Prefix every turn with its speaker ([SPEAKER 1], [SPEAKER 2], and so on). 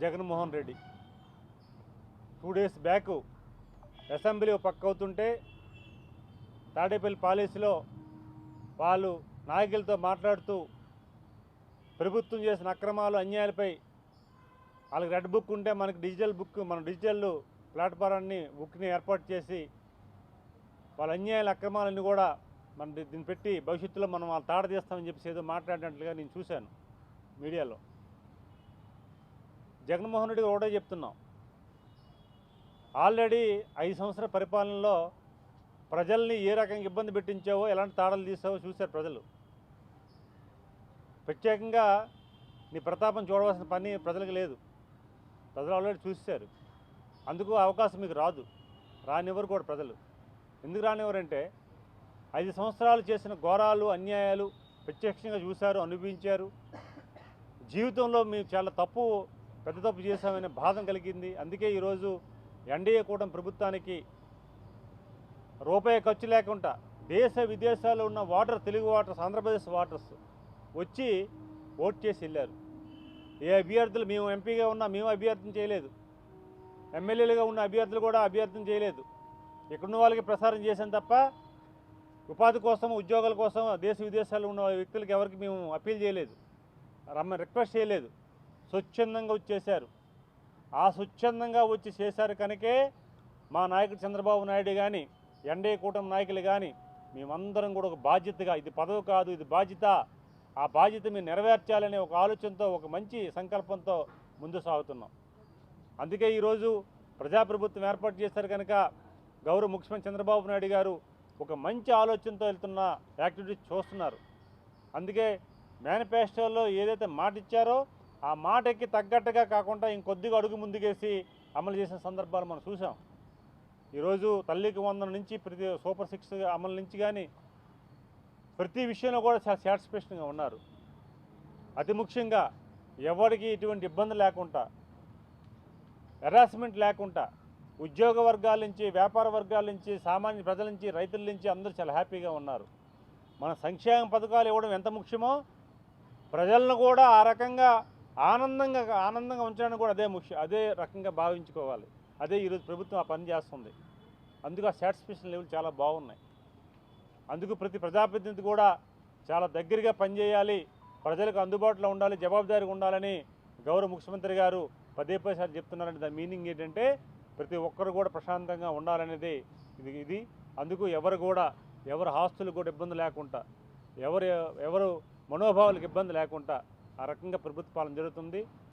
[SPEAKER 1] Jaganmohan Reddy 2 days back assembly పక్క అవుతుంటే తాడేపల్లి ప్యాలెస్లో వాళ్ళు నాయకులతో మాట్లాడుతూ ప్రభుత్వం చేసిన అక్రమాలు అన్యాయాలపై వాళ్ళకి రెడ్ బుక్ ఉంటే మనకి డిజిటల్ బుక్ మన డిజిటల్ ప్లాట్ఫారాన్ని బుక్ని ఏర్పాటు చేసి వాళ్ళ అన్యాయాల అక్రమాలన్నీ కూడా మన దీన్ని పెట్టి భవిష్యత్తులో మనం వాళ్ళు తాడ తీస్తామని చెప్పేసి ఏదో మాట్లాడినట్లుగా నేను చూశాను మీడియాలో. జగన్మోహన్ రెడ్డి ఒకటే చెప్తున్నాం, ఆల్రెడీ 5 సంవత్సరాల పరిపాలనలో ప్రజల్ని ఏ రకంగా ఇబ్బంది పెట్టించావో, ఎలాంటి తాడలు తీసావో చూశారు ప్రజలు. ప్రత్యేకంగా నీ ప్రతాపం చూడవలసిన పని ప్రజలకు లేదు. ప్రజలు ఆల్రెడీ చూశారు. అందుకు అవకాశం మీకు రాదు, రానివ్వరు కూడా ప్రజలు. ఎందుకు రానివ్వరంటే 5 సంవత్సరాలు చేసిన ఘోరాలు అన్యాయాలు ప్రత్యక్షంగా చూశారు, అనుభవించారు. జీవితంలో మేము చాలా పెద్ద తప్పు చేశామనే బాధ కలిగింది. అందుకే ఈరోజు ఎన్డీఏ కూటమి ప్రభుత్వానికి రూపాయి ఖర్చు లేకుండా దేశ విదేశాల్లో ఉన్న తెలుగు వాటర్స్, ఆంధ్రప్రదేశ్ వాటర్స్ వచ్చి ఓట్ చేసి వెళ్ళారు. ఏ అభ్యర్థులు, మేము ఎంపీగా ఉన్నా మేము అభ్యర్థన చేయలేదు, ఎమ్మెల్యేలుగా ఉన్న అభ్యర్థులు కూడా అభ్యర్థన చేయలేదు. ఇక్కడున్న వాళ్ళకి ప్రసారం చేశాను తప్ప ఉపాధి కోసం, ఉద్యోగాల కోసం దేశ విదేశాల్లో ఉన్న వ్యక్తులకి ఎవరికి మేము అప్పీల్ చేయలేదు, రిక్వెస్ట్ చేయలేదు. స్వచ్ఛందంగా వచ్చేశారు. ఆ స్వచ్ఛందంగా వచ్చి చేశారు కనుకే మా నాయకుడు చంద్రబాబు నాయుడు కానీ, ఎన్డీఏ కూటమి నాయకులు కానీ మేమందరం కూడా ఒక బాధ్యతగా, ఇది పదవి కాదు ఇది బాధ్యత, ఆ బాధ్యత మీరు నెరవేర్చాలనే ఒక ఆలోచనతో, ఒక మంచి సంకల్పంతో ముందు సాగుతున్నాం. అందుకే ఈరోజు ప్రజాప్రభుత్వం ఏర్పాటు చేశారు కనుక గౌరవ ముఖ్యమంత్రి చంద్రబాబు నాయుడు గారు ఒక మంచి ఆలోచనతో వెళ్తున్న యాక్టివిటీస్ చూస్తున్నారు. అందుకే మేనిఫెస్టోలో ఏదైతే మాట ఇచ్చారో ఆ మాటకి తగ్గట్టుగా కాకుండా ఇంకొద్దిగా అడుగు ముందుకేసి అమలు చేసిన సందర్భాలు మనం చూసాం. ఈరోజు తల్లికి వందనం నుంచి ప్రతి సూపర్ 6 అమలు నుంచి కానీ ప్రతి విషయంలో కూడా చాలా సాటిస్ఫాక్షన్గా ఉన్నారు. అతి ముఖ్యంగా ఎవరికి ఎటువంటి ఇబ్బంది లేకుండా, హెరాస్మెంట్ లేకుండా, ఉద్యోగ వర్గాల నుంచి, వ్యాపార వర్గాల నుంచి, సామాన్య ప్రజల నుంచి, రైతుల నుంచి అందరూ చాలా హ్యాపీగా ఉన్నారు. మన సంక్షేమ పథకాలు ఇవ్వడం ఎంత ముఖ్యమో ప్రజలను కూడా ఆ రకంగా ఆనందంగా ఉంచడానికి కూడా అదే ముఖ్యం, అదే రకంగా భావించుకోవాలి. అదే ఈరోజు ప్రభుత్వం ఆ పని చేస్తుంది. అందుకు ఆ సాటిస్ఫాక్షన్ లెవెల్ చాలా బాగున్నాయి. అందుకు ప్రతి ప్రజాప్రతినిధి కూడా చాలా దగ్గరగా పనిచేయాలి, ప్రజలకు అందుబాటులో ఉండాలి, జవాబుదారీగా ఉండాలని గౌరవ ముఖ్యమంత్రి గారు పదే సార్లు చెప్తున్నారంటే దాని మీనింగ్ ఏంటంటే ప్రతి ఒక్కరు కూడా ప్రశాంతంగా ఉండాలనేది ఇది. అందుకు ఎవరి ఆస్తులకు కూడా ఇబ్బంది లేకుండా, ఎవరు మనోభావాలకు ఇబ్బంది లేకుండా ఆ రకంగా ప్రభుత్వ పాలన జరుగుతుంది.